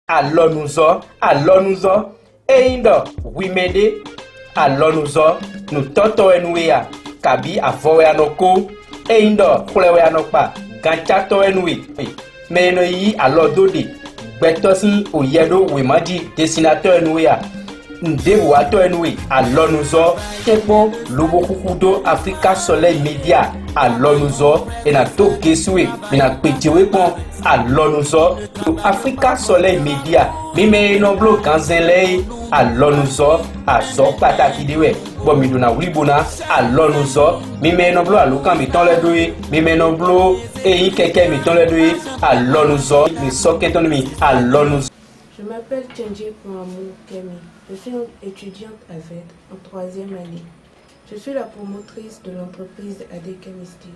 alɔnuzɔ, eindo, wimede, alɔnuzɔ, nutɔtɔ enuea, kabi avɔwe anoko, eindo, xlɛwe anokpa, gatsatɔ enue, meno yi alɔdode, gbɛtɔsi oyedo wemadi, dessinateur enuea, ndewo atɔ enue, alɔnuzɔ, tekpo, lobo kukudo, Africa Soleil Media, alɔnuzɔ, ena to gesue, ena kpetewe kpɔn, alɔnuzɔ, Africa Soleil Media, mime nɔblo ganzɛlɛ, alɔnuzɔ, azɔ pataki de wɛ, bɔn mi donna wuli bona, alɔnuzɔ, mime nɔblo alokan mi tɔn lɛ do ye, mime nɔblo eyin kɛkɛ mi tɔn lɛ do ye, alɔnuzɔ, mi sɔ kɛtɔn mi, alɔnuzɔ. Je m'appelle Tchendji Pouamou Kemi. Je suis étudiante à VED en 3e année. Je suis la promotrice de l'entreprise AD Chemistry.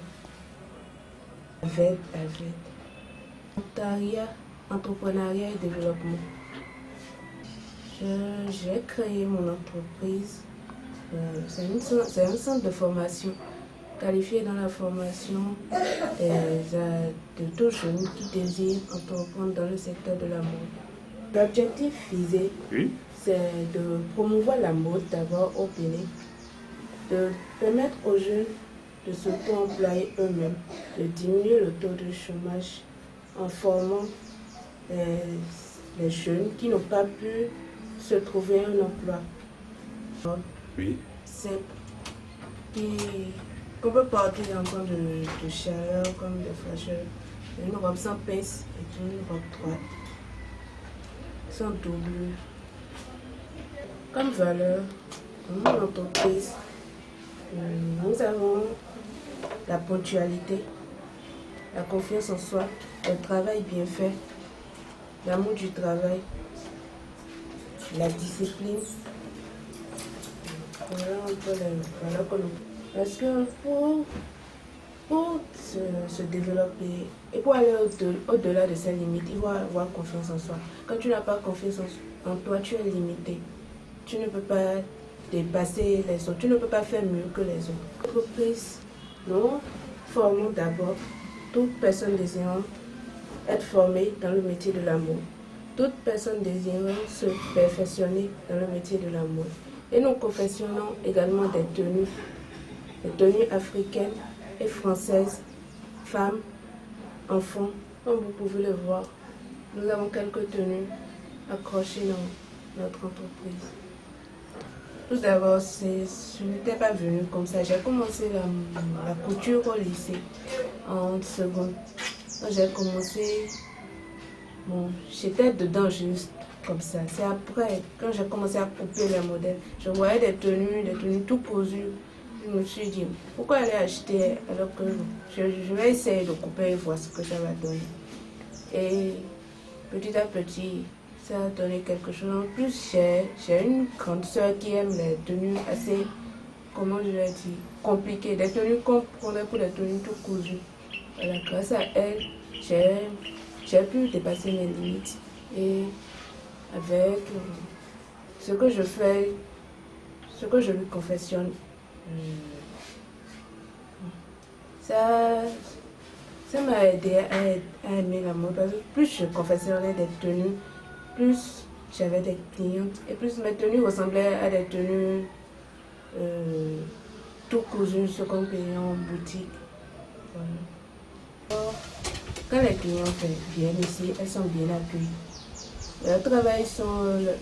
VED. Entrepreneuriat et développement. J'ai créé mon entreprise. C'est un centre de formation qualifié dans la formation de tous jeunes qui désirent entreprendre dans le secteur de la mode. L'objectif visé, c'est de promouvoir la mode d'abord au Bénin, de permettre aux jeunes de s'auto-employer eux-mêmes, de diminuer le taux de chômage en formant les jeunes qui n'ont pas pu se trouver un emploi. Simple. On peut porter en temps de chaleur comme de fraîcheur, une robe sans pince et une robe droite, sans doublure. Comme valeur, dans mon entreprise, nous avons la ponctualité, la confiance en soi, le travail bien fait, l'amour du travail, la discipline. Voilà un peu les valeurs que nous... Parce que pour se développer et pour aller au-delà de ses limites, il faut avoir confiance en soi. Quand tu n'as pas confiance en toi, tu es limité. Tu ne peux pas dépasser les autres, tu ne peux pas faire mieux que les autres. Entreprise, nous formons d'abord toute personne désirant être formée dans le métier de la mode. Toute personne désirant se perfectionner dans le métier de la mode. Et nous confectionnons également des tenues africaines et françaises, femmes, enfants, comme vous pouvez le voir. Nous avons quelques tenues accrochées dans notre entreprise. Tout d'abord, je n'étais pas venue comme ça. J'ai commencé la couture au lycée, en seconde. Quand j'ai commencé, j'étais dedans juste comme ça. C'est après, quand j'ai commencé à couper les modèles, je voyais des tenues tout cousues. Je me suis dit, pourquoi aller acheter alors que je vais essayer de couper et voir ce que ça va donner. Et petit à petit, ça a donné quelque chose. En plus, j'ai une grande soeur qui aime les tenues assez, comment je vais dire, compliquées. Des tenues qu'on prenait pour des tenues tout cousues. Voilà, grâce à elle, j'ai pu dépasser mes limites. Et avec ce que je fais, ce que je lui confessionne, ça m'a aidé à aimer la mode. Parce que plus je confectionnais des tenues, plus j'avais des clientes et plus mes tenues ressemblaient à des tenues tout cousues, ce qu'on payait en boutique. Voilà. Quand les clients viennent ici, elles sont bien accueillies. Leur travail,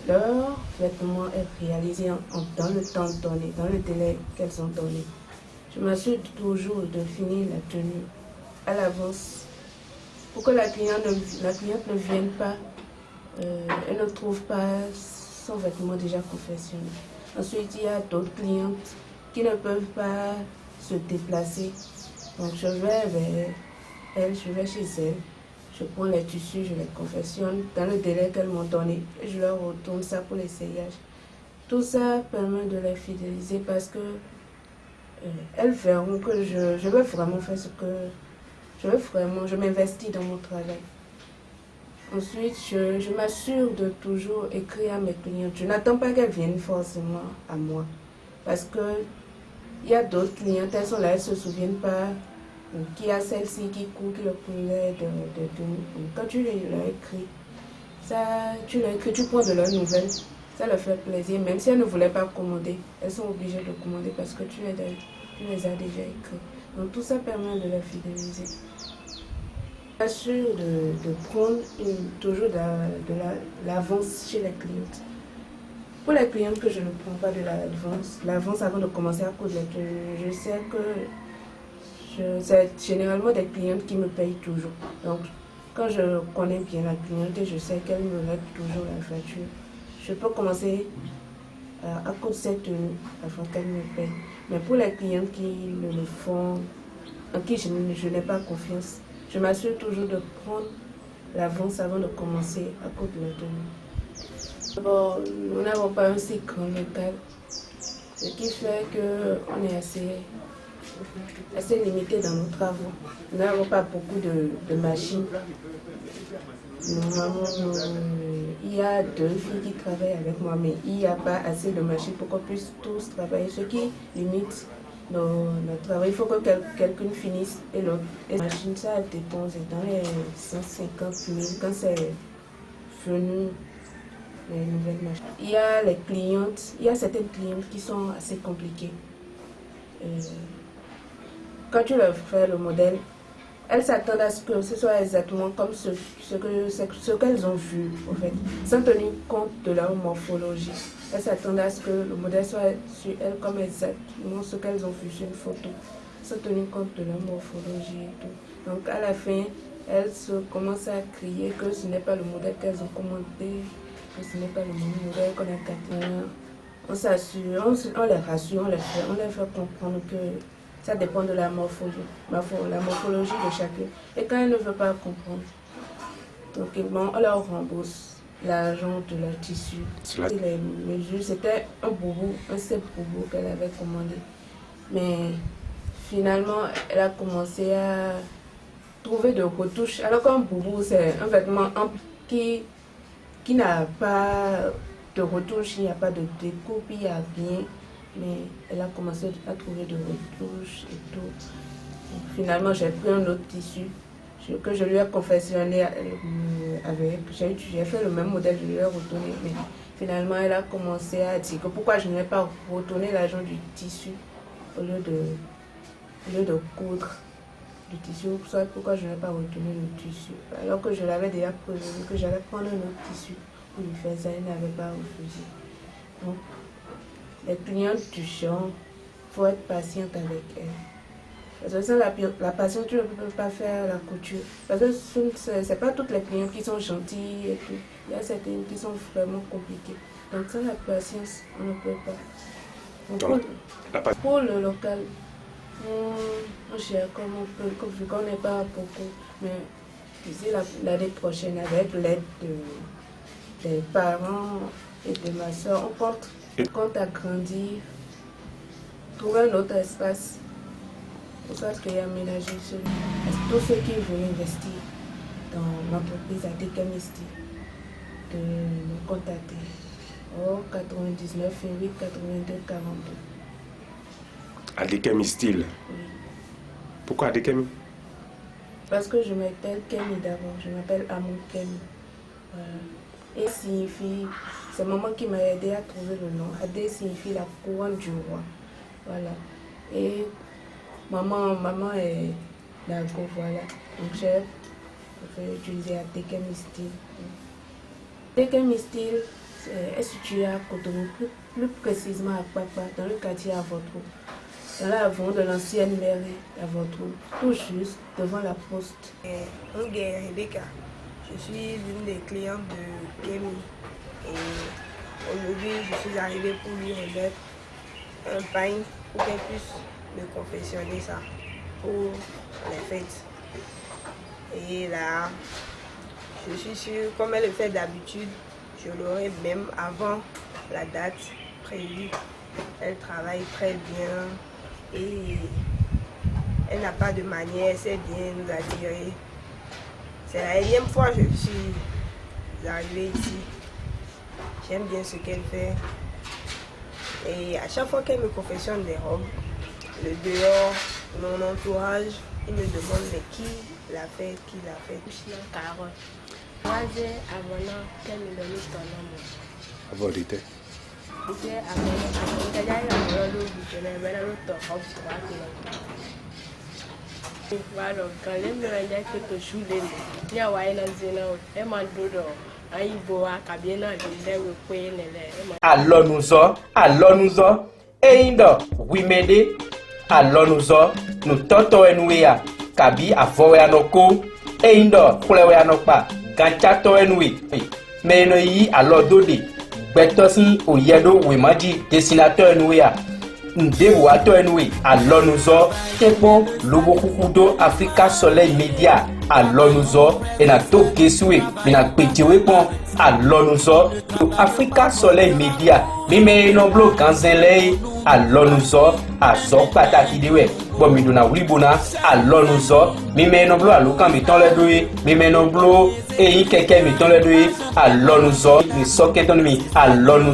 leur vêtement est réalisé dans le temps donné, dans le délai qu'elles ont donné. Je m'assure toujours de finir la tenue à l'avance pour que la cliente ne vienne pas, elle ne trouve pas son vêtement déjà confectionné. Ensuite, il y a d'autres clientes qui ne peuvent pas se déplacer. Donc je vais vers elles, je vais chez elles. Je prends les tissus, je les confectionne dans le délai qu'elles m'ont donné et je leur retourne ça pour l'essayage. Tout ça permet de les fidéliser parce que elles verront que je veux vraiment faire ce que je m'investis dans mon travail. Ensuite, je m'assure de toujours écrire à mes clientes. Je n'attends pas qu'elles viennent forcément à moi parce que il y a d'autres clientes, elles sont là, elles ne se souviennent pas. Qui a celle-ci qui court, qui le coulait de. Quand tu leur écris, ça, que tu prends de leurs nouvelles, ça leur fait plaisir. Même si elles ne voulaient pas commander, elles sont obligées de commander parce que tu les as déjà écrits. Donc tout ça permet de les fidéliser. Assure de prendre toujours de l'avance chez les clientes. Pour les clientes que je ne prends pas de l'avance avant de commencer à coudre, je sais que c'est généralement des clientes qui me payent toujours. Donc, quand je connais bien la cliente et je sais qu'elle me règle toujours la facture, je peux commencer à coudre cette tenue afin qu'elle me paye. Mais pour les clientes qui ne le font, en qui je n'ai pas confiance, je m'assure toujours de prendre l'avance avant de commencer à coudre la tenue. Bon, nous n'avons pas un si grand local, ce qui fait qu'on est assez limité dans nos travaux. Nous n'avons pas beaucoup de machines. Il y a 2 filles qui travaillent avec moi, mais il n'y a pas assez de machines pour qu'on puisse tous travailler, ce qui limite notre travail. Il faut que quelqu'un finisse et l'autre. Et la machine, ça dépend, c'est dans les 150 000 quand c'est venu. Les nouvelles machines. Il y a certaines clientes qui sont assez compliquées. Quand tu leur fais le modèle, elles s'attendent à ce que ce soit exactement comme ce qu'elles ont vu, en fait, sans tenir compte de leur morphologie. Elles s'attendent à ce que le modèle soit sur elles comme exactement ce qu'elles ont vu sur une photo, sans tenir compte de leur morphologie et tout. Donc à la fin, elles commencent à crier que ce n'est pas le modèle qu'elles ont commandé, que ce n'est pas le même modèle qu'on a capté. On s'assure, on les rassure, on les fait comprendre que ça dépend de la morphologie de chacun. Et quand elles ne veulent pas comprendre, tranquillement, on leur rembourse l'argent de leur tissu. Les mesures, c'était un seul boubou qu'elle avait commandé. Mais finalement, elle a commencé à trouver de retouches. Alors qu'un boubou, c'est un vêtement qui n'a pas de retouche, il n'y a pas de découpe, il n'y a rien. Mais elle a commencé à trouver de retouches et tout. Et finalement, j'ai pris un autre tissu que je lui ai confectionné avec. J'ai fait le même modèle, je lui ai retourné. Mais finalement, elle a commencé à dire que pourquoi je n'ai pas retourné l'argent du tissu au lieu de coudre du tissu, soit pourquoi je n'ai pas retourné le tissu. Alors que je l'avais déjà prévu que j'allais prendre un autre tissu pour lui faire ça, elle n'avait pas refusé. Donc, les clientes du genre, il faut être patiente avec elles. Parce que sans la patience, tu ne peux pas faire la couture. Parce que ce n'est pas toutes les clientes qui sont gentilles et tout. Il y a certaines qui sont vraiment compliquées. Donc sans la patience, on ne peut pas. Donc, pour le local, on gère comme on peut, vu qu'on n'est pas beaucoup. Mais d'ici l'année prochaine, avec l'aide des parents et de ma soeur, on compte agrandir, trouver un autre espace, pour ça qu'il y a aménagé tous ceux qui veulent investir dans l'entreprise ADK Misty, de me contacter au 99 8 82 42. ADK Misty. Oui. Pourquoi ADK? Parce que je m'appelle Kemi d'abord, je m'appelle Amou Kemi. Voilà. Et signifie, c'est maman qui m'a aidé à trouver le nom. Adé signifie la couronne du roi. Voilà. Et maman est d'Ago, voilà. Donc j'ai utilisé ADK Misty. ADK Misty est situé à Cotonou, plus précisément à Papa, dans le quartier à Avotrou. Dans l'avant de l'ancienne mairie à Avotrou, tout juste devant la poste. Rebecca. Je suis l'une des clientes de Kemi et aujourd'hui je suis arrivée pour lui remettre un pain pour qu'elle puisse me confectionner ça pour les fêtes. Et là, je suis sûre, comme elle le fait d'habitude, je l'aurai même avant la date prévue. Elle travaille très bien et elle n'a pas de manière, elle sait bien nous attirer. C'est la énième fois que je suis arrivée ici. J'aime bien ce qu'elle fait. Et à chaque fois qu'elle me confectionne des robes, le dehors, mon entourage, il me demande mais qui l'a fait, qui l'a fait. Carole. Waze abona kemi lo ni tono mo. Aborite. Ise abona kaja ila mo lo bi tele bela lo to of to akilo. Walo kan le mi ran je pe to shule ni awa ina zina e ma dodo ayibo akabi na de lewe pe nele e ma alɔnuzɔ eyindɔ wimede alɔnuzɔ nutɔtɔ enuya kabi avɔwe anɔko eyindɔ xlɛwe anɔkpa gatsatɔ enue meyino yi alɔdode gbɛtɔsi oyedo wemaji desinatɔ enuya ndewo atɔ enue alɔnuzɔ tekpɔ lobo kuku do Africa Soleil Media alɔnuzɔ ena to gesue mina gbetiwe kpɔn alɔnuzɔ to Africa Soleil Media mímɛ nɔblo ganzɛlɛ alɔnuzɔ azɔ pàtàkì de wɛ gbɔmidona wulibona alɔnuzɔ mímɛ nɔblo alokan mitɔn lɛ do ye mímɛ nɔblo eyin kɛkɛ mitɔn lɛ do ye alɔnuzɔ nisɔkɛtɔni mi alɔnuzɔ.